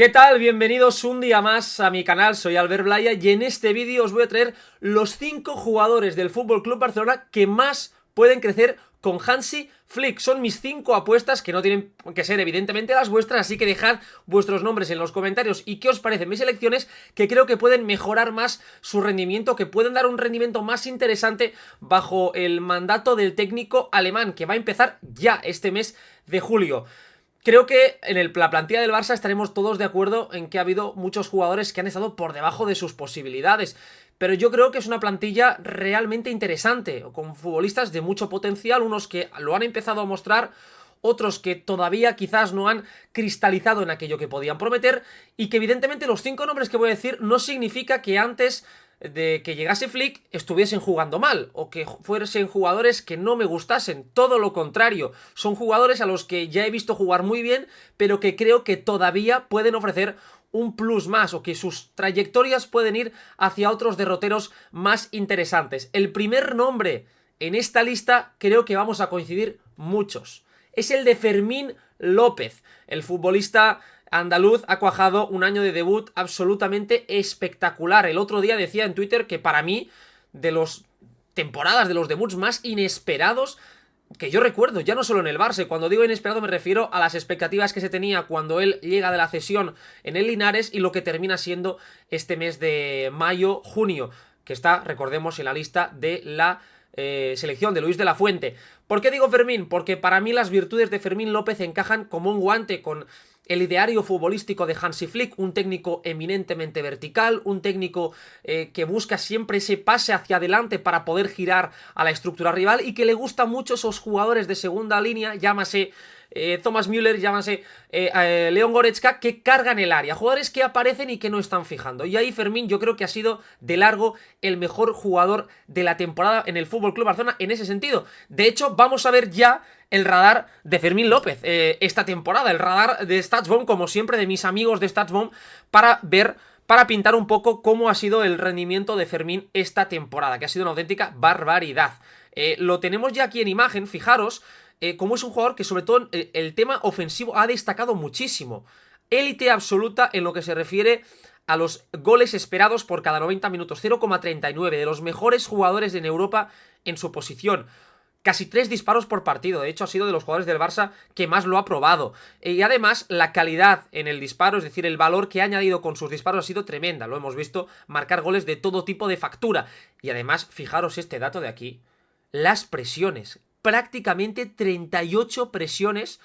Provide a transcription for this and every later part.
¿Qué tal? Bienvenidos un día más a mi canal, soy Albert Blaya y en este vídeo os voy a traer los 5 jugadores del Fútbol Club Barcelona que más pueden crecer con Hansi Flick. Son mis 5 apuestas que no tienen que ser evidentemente las vuestras, así que dejad vuestros nombres en los comentarios y qué os parecen mis elecciones, que creo que pueden mejorar más su rendimiento, que pueden dar un rendimiento más interesante bajo el mandato del técnico alemán, que va a empezar ya este mes de julio. Creo que en la plantilla del Barça estaremos todos de acuerdo en que ha habido muchos jugadores que han estado por debajo de sus posibilidades, pero yo creo que es una plantilla realmente interesante, con futbolistas de mucho potencial, unos que lo han empezado a mostrar, otros que todavía quizás no han cristalizado en aquello que podían prometer, y que evidentemente los 5 nombres que voy a decir no significa que antes de que llegase Flick estuviesen jugando mal o que fuesen jugadores que no me gustasen, todo lo contrario, son jugadores a los que ya he visto jugar muy bien, pero que creo que todavía pueden ofrecer un plus más o que sus trayectorias pueden ir hacia otros derroteros más interesantes. El primer nombre en esta lista creo que vamos a coincidir muchos. Es el de Fermín López, el futbolista andaluz. Ha cuajado un año de debut absolutamente espectacular. El otro día decía en Twitter que para mí, de las temporadas, de los debuts más inesperados que yo recuerdo, ya no solo en el Barça. Cuando digo inesperado me refiero a las expectativas que se tenía cuando él llega de la cesión en el Linares y lo que termina siendo este mes de mayo-junio, que está, recordemos, en la lista de la selección de Luis de la Fuente. ¿Por qué digo Fermín? Porque para mí las virtudes de Fermín López encajan como un guante con el ideario futbolístico de Hansi Flick, un técnico eminentemente vertical, un técnico que busca siempre ese pase hacia adelante para poder girar a la estructura rival y que le gustan mucho esos jugadores de segunda línea, llámase Thomas Müller, llámase Leon Goretzka, que cargan el área, jugadores que aparecen y que no están fijando. Y ahí Fermín yo creo que ha sido de largo el mejor jugador de la temporada en el FC Barcelona en ese sentido. De hecho, vamos a ver ya el radar de Fermín López esta temporada, el radar de StatsBomb, como siempre, de mis amigos de StatsBomb, para pintar un poco cómo ha sido el rendimiento de Fermín esta temporada, que ha sido una auténtica barbaridad. Lo tenemos ya aquí en imagen, fijaros cómo es un jugador que sobre todo el tema ofensivo ha destacado muchísimo. Élite absoluta en lo que se refiere a los goles esperados por cada 90 minutos, 0,39, de los mejores jugadores en Europa en su posición. Casi 3 disparos por partido, de hecho ha sido de los jugadores del Barça que más lo ha probado. Y además la calidad en el disparo, es decir, el valor que ha añadido con sus disparos ha sido tremenda. Lo hemos visto marcar goles de todo tipo de factura. Y además, fijaros este dato de aquí, las presiones, prácticamente 38 presiones,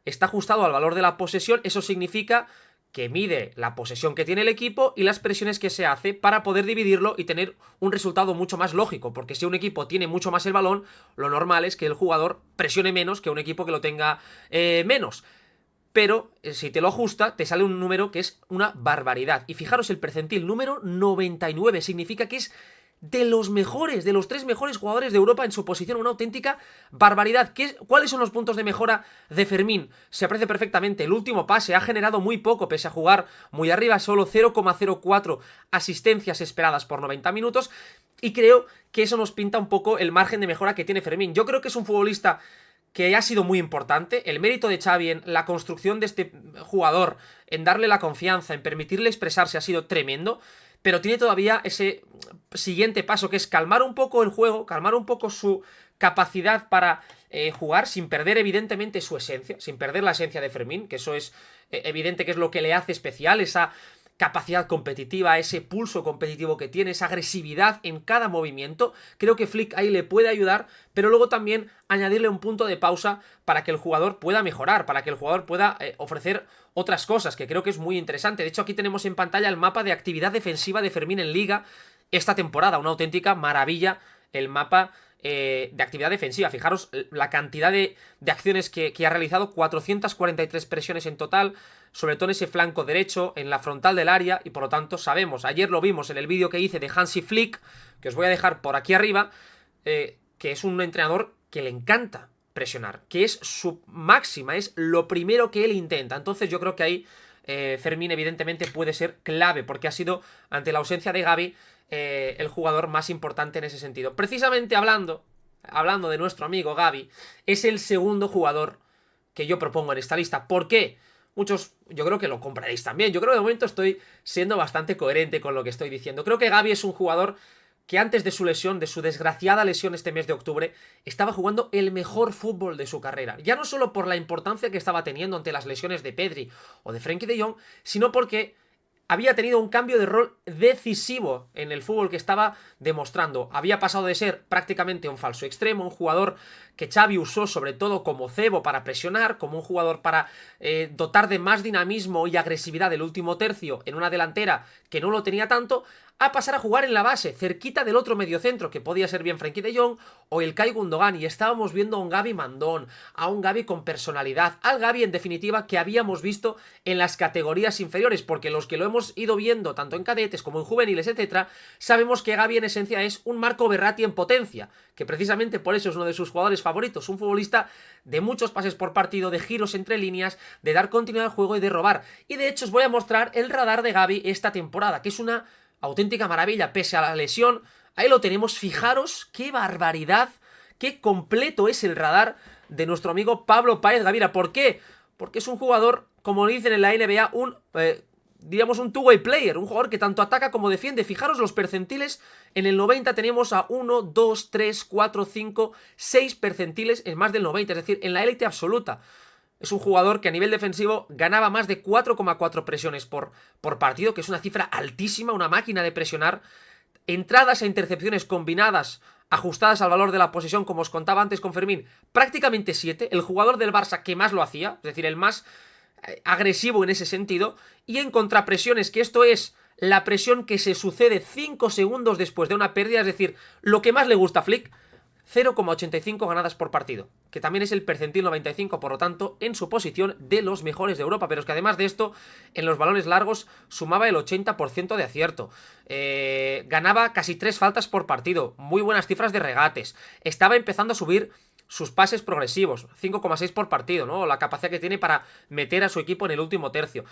está ajustado al valor de la posesión. Eso significa que mide la posesión que tiene el equipo y las presiones que se hace para poder dividirlo y tener un resultado mucho más lógico, porque si un equipo tiene mucho más el balón, lo normal es que el jugador presione menos que un equipo que lo tenga menos. Pero si te lo ajusta, te sale un número que es una barbaridad. Y fijaros el percentil, número 99, significa que es de los mejores, de los 3 mejores jugadores de Europa en su posición, una auténtica barbaridad. ¿Cuáles son los puntos de mejora de Fermín? Se aprecia perfectamente, el último pase ha generado muy poco, pese a jugar muy arriba, solo 0,04 asistencias esperadas por 90 minutos, y creo que eso nos pinta un poco el margen de mejora que tiene Fermín. Yo creo que es un futbolista que ha sido muy importante. El mérito de Xavi en la construcción de este jugador, en darle la confianza, en permitirle expresarse, ha sido tremendo, pero tiene todavía ese siguiente paso, que es calmar un poco el juego, calmar un poco su capacidad para jugar sin perder evidentemente su esencia, sin perder la esencia de Fermín, que eso es evidente que es lo que le hace especial, esa capacidad competitiva, ese pulso competitivo que tiene, esa agresividad en cada movimiento. Creo que Flick ahí le puede ayudar, pero luego también añadirle un punto de pausa para que el jugador pueda mejorar, para que el jugador pueda ofrecer otras cosas, que creo que es muy interesante. De hecho, aquí tenemos en pantalla el mapa de actividad defensiva de Fermín en Liga esta temporada, una auténtica maravilla el mapa de actividad defensiva. Fijaros la cantidad de acciones que ha realizado, 443 presiones en total, sobre todo en ese flanco derecho, en la frontal del área, y por lo tanto sabemos, ayer lo vimos en el vídeo que hice de Hansi Flick, que os voy a dejar por aquí arriba, que es un entrenador que le encanta presionar, que es su máxima, es lo primero que él intenta. Entonces yo creo que ahí Fermín evidentemente puede ser clave, porque ha sido, ante la ausencia de Gavi, el jugador más importante en ese sentido. Precisamente hablando de nuestro amigo Gavi, es el segundo jugador que yo propongo en esta lista. ¿Por qué? muchos yo creo que lo compraréis también. Yo creo que de momento estoy siendo bastante coherente con lo que estoy diciendo. Creo que Gavi es un jugador que antes de su lesión, de su desgraciada lesión este mes de octubre, estaba jugando el mejor fútbol de su carrera. Ya no solo por la importancia que estaba teniendo ante las lesiones de Pedri o de Frenkie de Jong, sino porque había tenido un cambio de rol decisivo en el fútbol que estaba demostrando. Había pasado de ser prácticamente un falso extremo, un jugador que Xavi usó sobre todo como cebo para presionar, como un jugador para dotar de más dinamismo y agresividad del último tercio en una delantera que no lo tenía tanto, a pasar a jugar en la base, cerquita del otro mediocentro, que podía ser bien Frenkie de Jong o Ilkay Gundogan, y estábamos viendo a un Gavi mandón, a un Gavi con personalidad, al Gavi en definitiva que habíamos visto en las categorías inferiores, porque los que lo hemos ido viendo tanto en cadetes como en juveniles, etcétera, sabemos que Gavi en esencia es un Marco Verratti en potencia, que precisamente por eso es uno de sus jugadores favoritos, un futbolista de muchos pases por partido, de giros entre líneas, de dar continuidad al juego y de robar. Y de hecho os voy a mostrar el radar de Gavi esta temporada, que es una auténtica maravilla, pese a la lesión. Ahí lo tenemos, fijaros qué barbaridad, qué completo es el radar de nuestro amigo Pablo Páez Gavira. ¿Por qué? Porque es un jugador, como dicen en la NBA, diríamos un two-way player, un jugador que tanto ataca como defiende. Fijaros los percentiles, en el 90 tenemos a 1, 2, 3, 4, 5, 6 percentiles en más del 90, es decir, en la élite absoluta. Es un jugador que a nivel defensivo ganaba más de 4,4 presiones por partido, que es una cifra altísima, una máquina de presionar. Entradas e intercepciones combinadas, ajustadas al valor de la posesión, como os contaba antes con Fermín, prácticamente 7. El jugador del Barça que más lo hacía, es decir, el más agresivo en ese sentido. Y en contrapresiones, que esto es la presión que se sucede 5 segundos después de una pérdida, es decir, lo que más le gusta a Flick, 0,85 ganadas por partido, que también es el percentil 95, por lo tanto, en su posición de los mejores de Europa, pero es que además de esto, en los balones largos sumaba el 80% de acierto, ganaba casi 3 faltas por partido, muy buenas cifras de regates, estaba empezando a subir sus pases progresivos, 5,6 por partido, ¿no? La capacidad que tiene para meter a su equipo en el último tercio.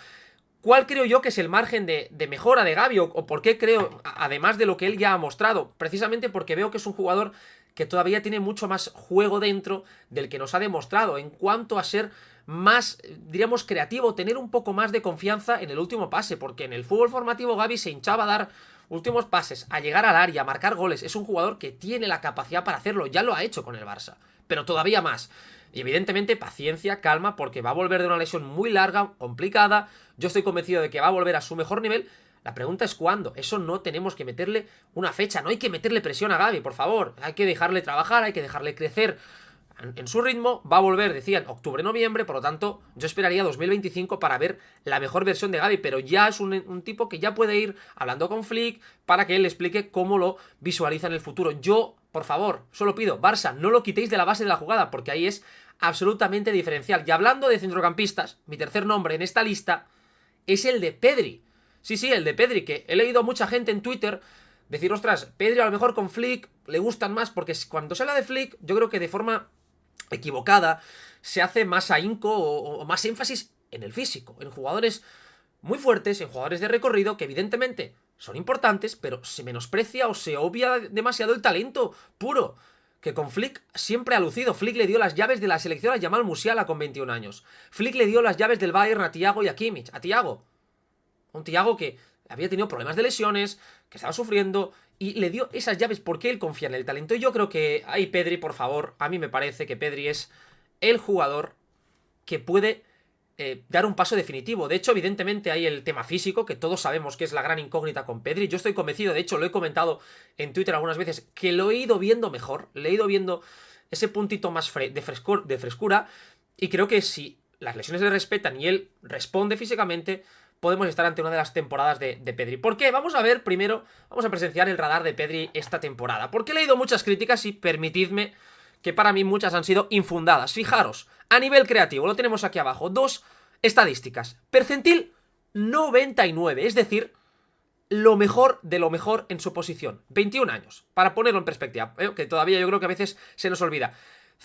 ¿Cuál creo yo que es el margen de mejora de Gavi? ¿O por qué creo, además de lo que él ya ha mostrado? Precisamente porque veo que es un jugador que todavía tiene mucho más juego dentro del que nos ha demostrado, en cuanto a ser más, diríamos, creativo, tener un poco más de confianza en el último pase, porque en el fútbol formativo Gavi se hinchaba a dar últimos pases, a llegar al área, a marcar goles. Es un jugador que tiene la capacidad para hacerlo, ya lo ha hecho con el Barça, pero todavía más. Y evidentemente paciencia, calma, porque va a volver de una lesión muy larga, complicada. Yo estoy convencido de que va a volver a su mejor nivel. La pregunta es cuándo. Eso no tenemos que meterle una fecha, no hay que meterle presión a Gavi, por favor. Hay que dejarle trabajar, hay que dejarle crecer en su ritmo. Va a volver, decían, octubre-noviembre, por lo tanto, yo esperaría 2025 para ver la mejor versión de Gavi, pero ya es un tipo que ya puede ir hablando con Flick para que él le explique cómo lo visualiza en el futuro. Yo, por favor, solo pido, Barça, no lo quitéis de la base de la jugada, porque ahí es absolutamente diferencial. Y hablando de centrocampistas, mi tercer nombre en esta lista es el de Pedri. Sí, el de Pedri, que he leído a mucha gente en Twitter decir, ostras, Pedri a lo mejor con Flick le gustan más, porque cuando se habla de Flick, yo creo que de forma equivocada se hace más ahínco o más énfasis en el físico, en jugadores muy fuertes, en jugadores de recorrido, que evidentemente son importantes, pero se menosprecia o se obvia demasiado el talento puro, que con Flick siempre ha lucido. Flick le dio las llaves de la selección a Jamal Musiala con 21 años. Flick le dio las llaves del Bayern a Thiago y a Kimmich. A Thiago. Un Thiago que había tenido problemas de lesiones, que estaba sufriendo, y le dio esas llaves porque él confía en el talento. Y yo creo que, ahí Pedri, por favor, a mí me parece que Pedri es el jugador que puede dar un paso definitivo. De hecho, evidentemente hay el tema físico, que todos sabemos que es la gran incógnita con Pedri. Yo estoy convencido, de hecho lo he comentado en Twitter algunas veces, que lo he ido viendo mejor, le he ido viendo ese puntito más de frescura, y creo que si las lesiones le respetan y él responde físicamente, podemos estar ante una de las temporadas de Pedri. ¿Por qué? Vamos a ver, primero, vamos a presenciar el radar de Pedri esta temporada, porque he leído muchas críticas y permitidme que para mí muchas han sido infundadas. Fijaros, a nivel creativo, lo tenemos aquí abajo, 2 estadísticas. Percentil 99, es decir, lo mejor de lo mejor en su posición. 21 años, para ponerlo en perspectiva, que todavía yo creo que a veces se nos olvida.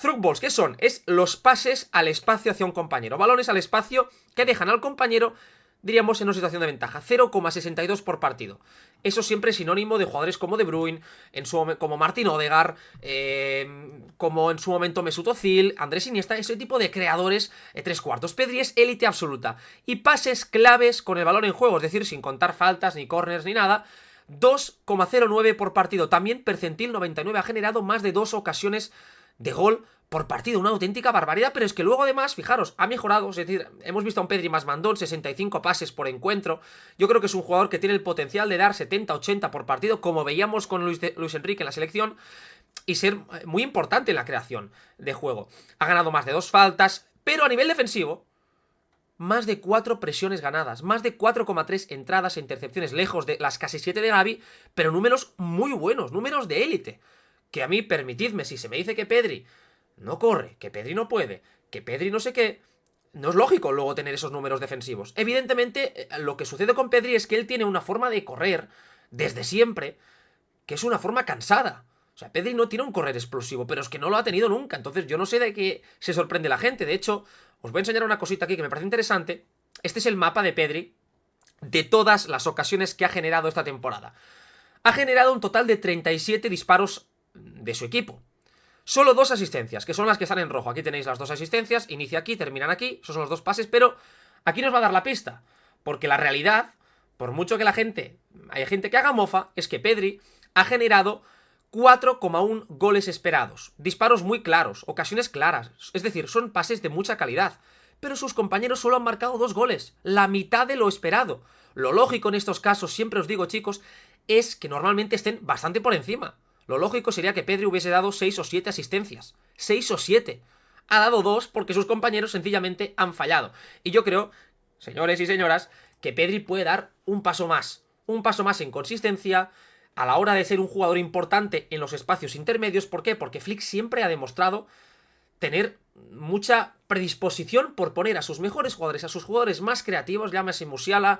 Through balls, ¿qué son? Es los pases al espacio hacia un compañero, balones al espacio que dejan al compañero diríamos, en una situación de ventaja. 0,62 por partido. Eso siempre es sinónimo de jugadores como De Bruyne, como Martin Odegaard, como en su momento Mesut Özil, Andrés Iniesta, ese tipo de creadores tres cuartos. Pedri es élite absoluta. Y pases claves con el balón en juego, es decir, sin contar faltas, ni corners, ni nada. 2,09 por partido. También percentil 99, ha generado más de 2 ocasiones de gol por partido, una auténtica barbaridad, pero es que luego además, fijaros, ha mejorado, es decir, hemos visto a un Pedri más mandón, 65 pases por encuentro. Yo creo que es un jugador que tiene el potencial de dar 70-80 por partido, como veíamos con Luis Enrique en la selección, y ser muy importante en la creación de juego. Ha ganado más de 2 faltas, pero a nivel defensivo, más de 4 presiones ganadas, más de 4,3 entradas e intercepciones, lejos de las casi 7 de Gavi, pero números muy buenos, números de élite. Que a mí, permitidme, si se me dice que Pedri no corre, que Pedri no puede, que Pedri no sé qué, no es lógico luego tener esos números defensivos. Evidentemente, lo que sucede con Pedri es que él tiene una forma de correr, desde siempre, que es una forma cansada. O sea, Pedri no tiene un correr explosivo, pero es que no lo ha tenido nunca. Entonces yo no sé de qué se sorprende la gente. De hecho, os voy a enseñar una cosita aquí que me parece interesante. Este es el mapa de Pedri de todas las ocasiones que ha generado esta temporada. Ha generado un total de 37 disparos de su equipo. Solo 2 asistencias, que son las que están en rojo. Aquí tenéis las 2 asistencias, inicia aquí, terminan aquí, esos son los 2 pases, pero aquí nos va a dar la pista, porque la realidad, por mucho que hay gente que haga mofa, es que Pedri ha generado 4,1 goles esperados, disparos muy claros, ocasiones claras, es decir, son pases de mucha calidad, pero sus compañeros solo han marcado 2 goles, la mitad de lo esperado. Lo lógico en estos casos, siempre os digo, chicos, es que normalmente estén bastante por encima. Lo lógico sería que Pedri hubiese dado 6 o 7 asistencias. 6 o 7. Ha dado 2 porque sus compañeros sencillamente han fallado. Y yo creo, señores y señoras, que Pedri puede dar un paso más. Un paso más en consistencia a la hora de ser un jugador importante en los espacios intermedios. ¿Por qué? Porque Flick siempre ha demostrado tener mucha predisposición por poner a sus mejores jugadores, a sus jugadores más creativos, llámese Musiala,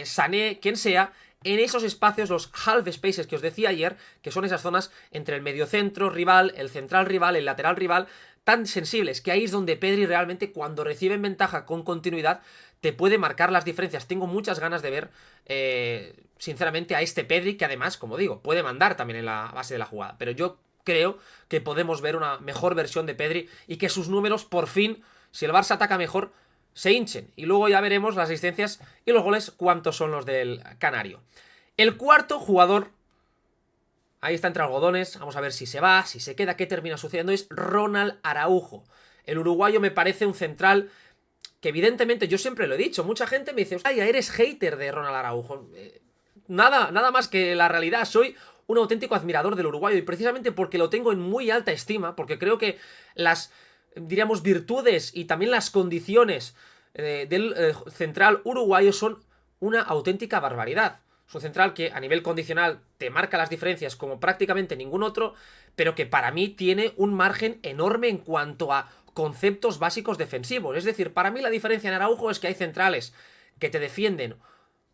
Sané, quien sea, en esos espacios, los half spaces que os decía ayer, que son esas zonas entre el mediocentro rival, el central rival, el lateral rival, tan sensibles, que ahí es donde Pedri realmente, cuando recibe en ventaja con continuidad, te puede marcar las diferencias. Tengo muchas ganas de ver, sinceramente, a este Pedri, que además, como digo, puede mandar también en la base de la jugada, pero yo creo que podemos ver una mejor versión de Pedri y que sus números, por fin, si el Barça ataca mejor, se hinchen. Y luego ya veremos las asistencias y los goles, cuántos son los del Canario. El cuarto jugador, ahí está entre algodones, vamos a ver si se va, si se queda, qué termina sucediendo, es Ronald Araujo. El uruguayo me parece un central que evidentemente, yo siempre lo he dicho, mucha gente me dice, "Ay, eres hater de Ronald Araujo". Nada más que la realidad, soy un auténtico admirador del uruguayo y precisamente porque lo tengo en muy alta estima, porque creo que las, diríamos, virtudes y también las condiciones del central uruguayo son una auténtica barbaridad. Es un central que a nivel condicional te marca las diferencias como prácticamente ningún otro, pero que para mí tiene un margen enorme en cuanto a conceptos básicos defensivos. Es decir, para mí la diferencia en Araujo es que hay centrales que te defienden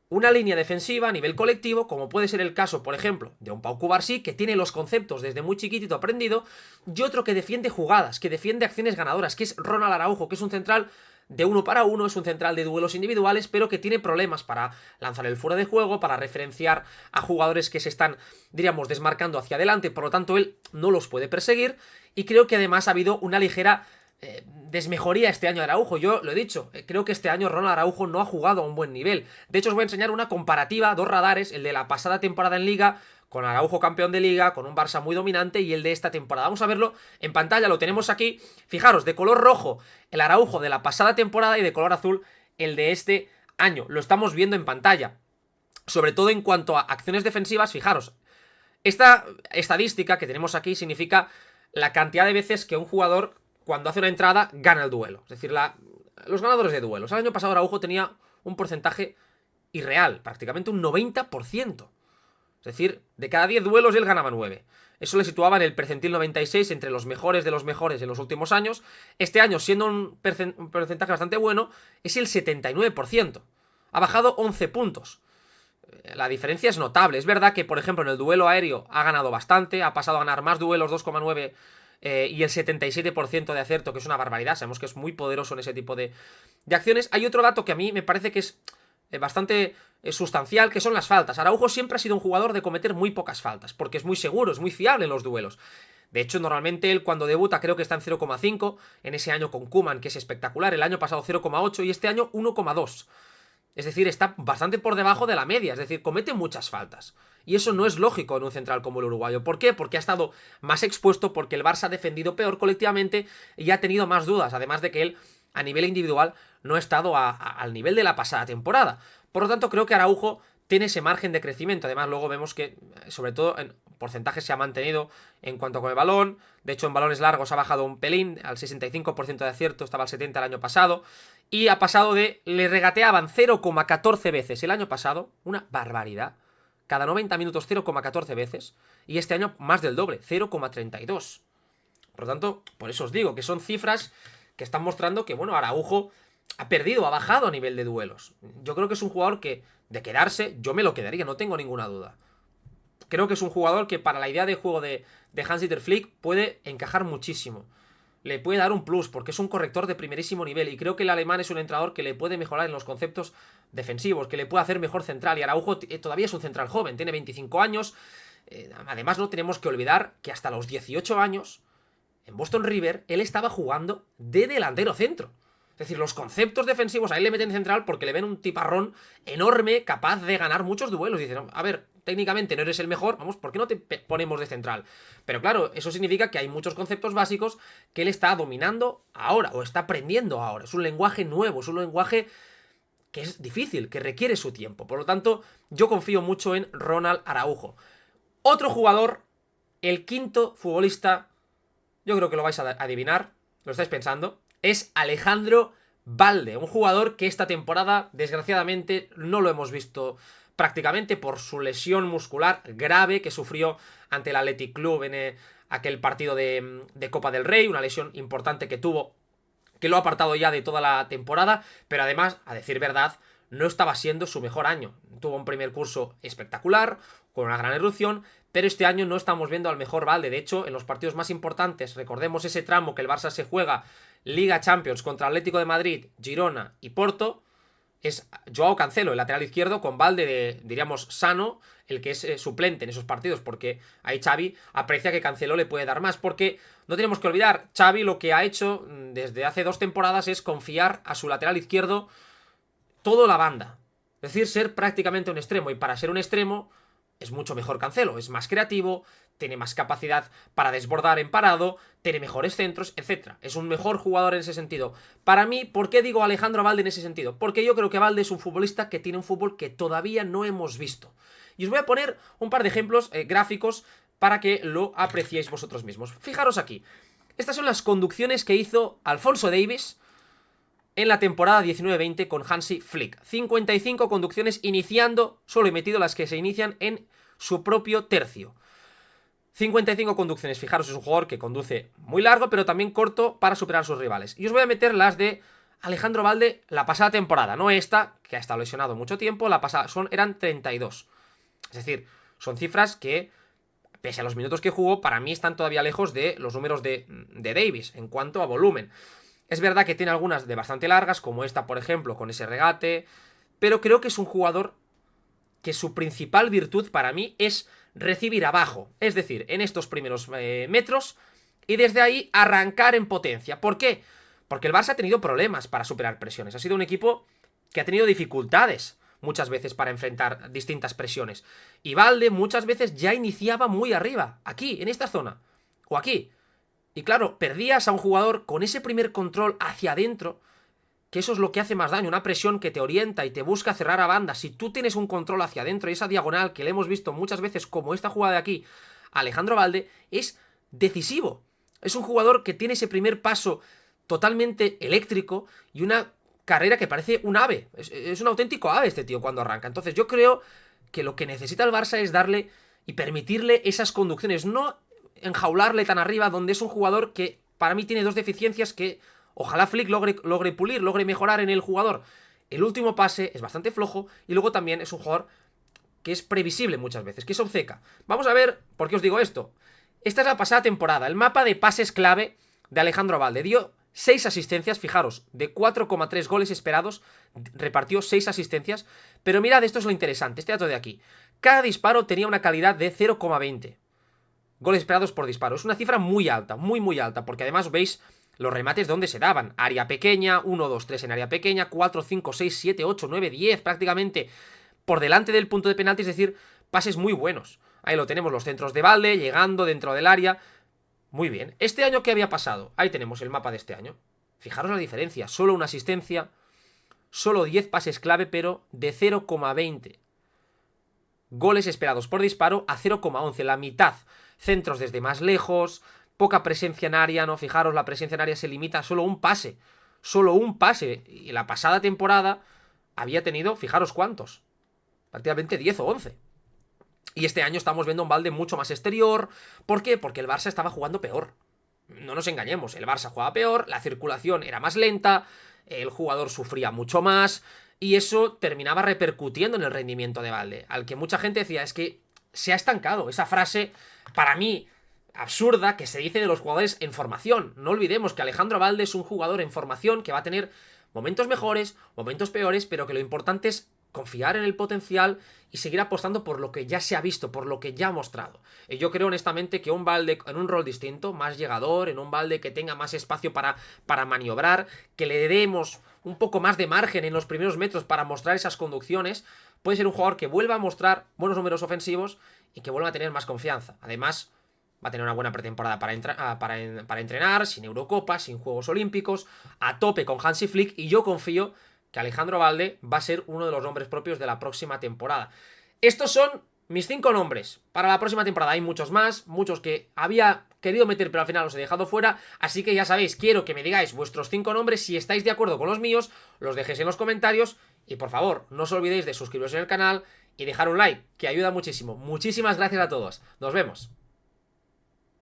una línea defensiva a nivel colectivo, como puede ser el caso, por ejemplo, de un Pau Cubarsí, que tiene los conceptos desde muy chiquitito aprendido, y otro que defiende jugadas, que defiende acciones ganadoras, que es Ronald Araujo, que es un central de 1 para 1, es un central de duelos individuales, pero que tiene problemas para lanzar el fuera de juego, para referenciar a jugadores que se están, diríamos, desmarcando hacia adelante, por lo tanto él no los puede perseguir, y creo que además ha habido una ligera desmejoría este año de Araujo. Yo lo he dicho, creo que este año Ronald Araujo no ha jugado a un buen nivel. De hecho os voy a enseñar una comparativa, 2 radares, el de la pasada temporada en Liga, con Araujo campeón de Liga, con un Barça muy dominante, y el de esta temporada. Vamos a verlo en pantalla, lo tenemos aquí. Fijaros, de color rojo el Araujo de la pasada temporada y de color azul el de este año. Lo estamos viendo en pantalla. Sobre todo en cuanto a acciones defensivas, fijaros, esta estadística que tenemos aquí significa la cantidad de veces que un jugador, cuando hace una entrada, gana el duelo. Es decir, los ganadores de duelos. El año pasado Araujo tenía un porcentaje irreal, prácticamente un 90%. Es decir, de cada 10 duelos él ganaba 9. Eso le situaba en el percentil 96 entre los mejores de los mejores en los últimos años. Este año, siendo un porcentaje bastante bueno, es el 79%. Ha bajado 11 puntos. La diferencia es notable. Es verdad que, por ejemplo, en el duelo aéreo ha ganado bastante, ha pasado a ganar más duelos, 2,9 y el 77% de acierto, que es una barbaridad. Sabemos que es muy poderoso en ese tipo de acciones. Hay otro dato que a mí me parece que es bastante sustancial, que son las faltas. Araujo siempre ha sido un jugador de cometer muy pocas faltas, porque es muy seguro, es muy fiable en los duelos. De hecho, normalmente él cuando debuta creo que está en 0,5, en ese año con Koeman, que es espectacular, el año pasado 0,8 y este año 1,2. Es decir, está bastante por debajo de la media, es decir, comete muchas faltas. Y eso no es lógico en un central como el uruguayo. ¿Por qué? Porque ha estado más expuesto, porque el Barça ha defendido peor colectivamente y ha tenido más dudas, además de que él, a nivel individual, no ha estado al nivel de la pasada temporada. Por lo tanto, creo que Araujo tiene ese margen de crecimiento. Además, luego vemos que, sobre todo en porcentajes, se ha mantenido en cuanto con el balón. De hecho, en balones largos ha bajado un pelín, al 65% de acierto, estaba al 70% el año pasado. Y ha pasado le regateaban 0,14 veces el año pasado, una barbaridad. Cada 90 minutos 0,14 veces. Y este año más del doble, 0,32. Por lo tanto, por eso os digo que son cifras que están mostrando que, bueno, Araujo ha perdido, ha bajado a nivel de duelos. Yo creo que es un jugador que, de quedarse, yo me lo quedaría, no tengo ninguna duda. Creo que es un jugador que para la idea de juego de Hans-Dieter Flick puede encajar muchísimo. Le puede dar un plus porque es un corrector de primerísimo nivel y creo que el alemán es un entrenador que le puede mejorar en los conceptos defensivos, que le puede hacer mejor central. Y Araujo todavía es un central joven, tiene 25 años. Además, no tenemos que olvidar que hasta los 18 años, en Boston River, él estaba jugando de delantero centro. Es decir, los conceptos defensivos a él le meten central porque le ven un tiparrón enorme, capaz de ganar muchos duelos. Y dicen, a ver, técnicamente no eres el mejor, vamos, ¿por qué no te ponemos de central? Pero claro, eso significa que hay muchos conceptos básicos que él está dominando ahora, o está aprendiendo ahora. Es un lenguaje nuevo, es un lenguaje que es difícil, que requiere su tiempo. Por lo tanto, yo confío mucho en Ronald Araujo. Otro jugador, el quinto futbolista, yo creo que lo vais a adivinar, lo estáis pensando, es Alejandro Balde, un jugador que esta temporada, desgraciadamente, no lo hemos visto prácticamente por su lesión muscular grave que sufrió ante el Athletic Club en aquel partido de Copa del Rey, una lesión importante que tuvo, que lo ha apartado ya de toda la temporada, pero además, a decir verdad, no estaba siendo su mejor año. Tuvo un primer curso espectacular, con una gran erupción, pero este año no estamos viendo al mejor Balde. De hecho, en los partidos más importantes, recordemos ese tramo que el Barça se juega Liga Champions contra Atlético de Madrid, Girona y Porto, es Joao Cancelo, el lateral izquierdo, con Balde, diríamos, sano, el que es suplente en esos partidos, porque ahí Xavi aprecia que Cancelo le puede dar más, porque no tenemos que olvidar, Xavi lo que ha hecho desde hace 2 temporadas es confiar a su lateral izquierdo toda la banda, es decir, ser prácticamente un extremo, y para ser un extremo es mucho mejor Cancelo, es más creativo, tiene más capacidad para desbordar en parado, tiene mejores centros, etc. Es un mejor jugador en ese sentido. Para mí, ¿por qué digo Alejandro Balde en ese sentido? Porque yo creo que Balde es un futbolista que tiene un fútbol que todavía no hemos visto. Y os voy a poner un par de ejemplos gráficos para que lo apreciéis vosotros mismos. Fijaros aquí. Estas son las conducciones que hizo Alphonso Davies en la temporada 19-20 con Hansi Flick. 55 conducciones iniciando, solo he metido las que se inician en su propio tercio. 55 conducciones, fijaros, es un jugador que conduce muy largo, pero también corto para superar a sus rivales. Y os voy a meter las de Alejandro Balde la pasada temporada, no esta, que ha estado lesionado mucho tiempo, la pasada eran 32. Es decir, son cifras que, pese a los minutos que jugó, para mí están todavía lejos de los números de Davies en cuanto a volumen. Es verdad que tiene algunas de bastante largas, como esta, por ejemplo, con ese regate, pero creo que es un jugador que su principal virtud para mí es recibir abajo, es decir, en estos primeros metros, y desde ahí arrancar en potencia. ¿Por qué? Porque el Barça ha tenido problemas para superar presiones. Ha sido un equipo que ha tenido dificultades muchas veces para enfrentar distintas presiones. Y Balde muchas veces ya iniciaba muy arriba, aquí, en esta zona, o aquí. Y claro, perdías a un jugador con ese primer control hacia adentro, que eso es lo que hace más daño, una presión que te orienta y te busca cerrar a banda. Si tú tienes un control hacia adentro y esa diagonal que le hemos visto muchas veces como esta jugada de aquí, Alejandro Balde, es decisivo. Es un jugador que tiene ese primer paso totalmente eléctrico y una carrera que parece un ave. Es un auténtico ave este tío cuando arranca. Entonces yo creo que lo que necesita el Barça es darle y permitirle esas conducciones, no enjaularle tan arriba, donde es un jugador que para mí tiene 2 deficiencias que ojalá Flick logre pulir, logre mejorar en el jugador. El último pase es bastante flojo y luego también es un jugador que es previsible muchas veces, que es obceca. Vamos a ver por qué os digo esto. Esta es la pasada temporada, el mapa de pases clave de Alejandro Balde. Dio 6 asistencias, fijaros, de 4,3 goles esperados, repartió 6 asistencias, pero mirad, esto es lo interesante, este dato de aquí. Cada disparo tenía una calidad de 0,20 goles esperados por disparo. Es una cifra muy alta, muy alta, porque además veis los remates donde se daban. Área pequeña, 1, 2, 3 en área pequeña, 4, 5, 6, 7, 8, 9, 10, prácticamente por delante del punto de penalti, es decir, pases muy buenos. Ahí lo tenemos, los centros de balde, llegando dentro del área. Muy bien. ¿Este año qué había pasado? Ahí tenemos el mapa de este año. Fijaros la diferencia. Solo una asistencia, solo 10 pases clave, pero de 0,20 goles esperados por disparo a 0,11, la mitad. Centros desde más lejos, poca presencia en área, ¿no? Fijaros, la presencia en área se limita a solo un pase. Solo un pase. Y la pasada temporada había tenido, fijaros cuántos. Prácticamente 10 o 11. Y este año estamos viendo un Balde mucho más exterior. ¿Por qué? Porque el Barça estaba jugando peor. No nos engañemos, el Barça jugaba peor, la circulación era más lenta, el jugador sufría mucho más, y eso terminaba repercutiendo en el rendimiento de Balde, al que mucha gente decía, es que se ha estancado. Esa frase, para mí, absurda, que se dice de los jugadores en formación. No olvidemos que Alejandro Balde es un jugador en formación que va a tener momentos mejores, momentos peores, pero que lo importante es confiar en el potencial y seguir apostando por lo que ya se ha visto, por lo que ya ha mostrado. Y yo creo honestamente que un Balde en un rol distinto, más llegador, en un Balde que tenga más espacio para maniobrar, que le demos un poco más de margen en los primeros metros para mostrar esas conducciones, puede ser un jugador que vuelva a mostrar buenos números ofensivos y que vuelva a tener más confianza. Además, va a tener una buena pretemporada para entrenar, sin Eurocopa, sin Juegos Olímpicos, a tope con Hansi Flick, y yo confío que Alejandro Balde va a ser uno de los nombres propios de la próxima temporada. Estos son mis 5 nombres para la próxima temporada. Hay muchos más, muchos que había querido meter pero al final los he dejado fuera, así que ya sabéis, quiero que me digáis vuestros 5 nombres. Si estáis de acuerdo con los míos, los dejéis en los comentarios y por favor, no os olvidéis de suscribiros en el canal y dejar un like, que ayuda muchísimo. Muchísimas gracias a todos, nos vemos.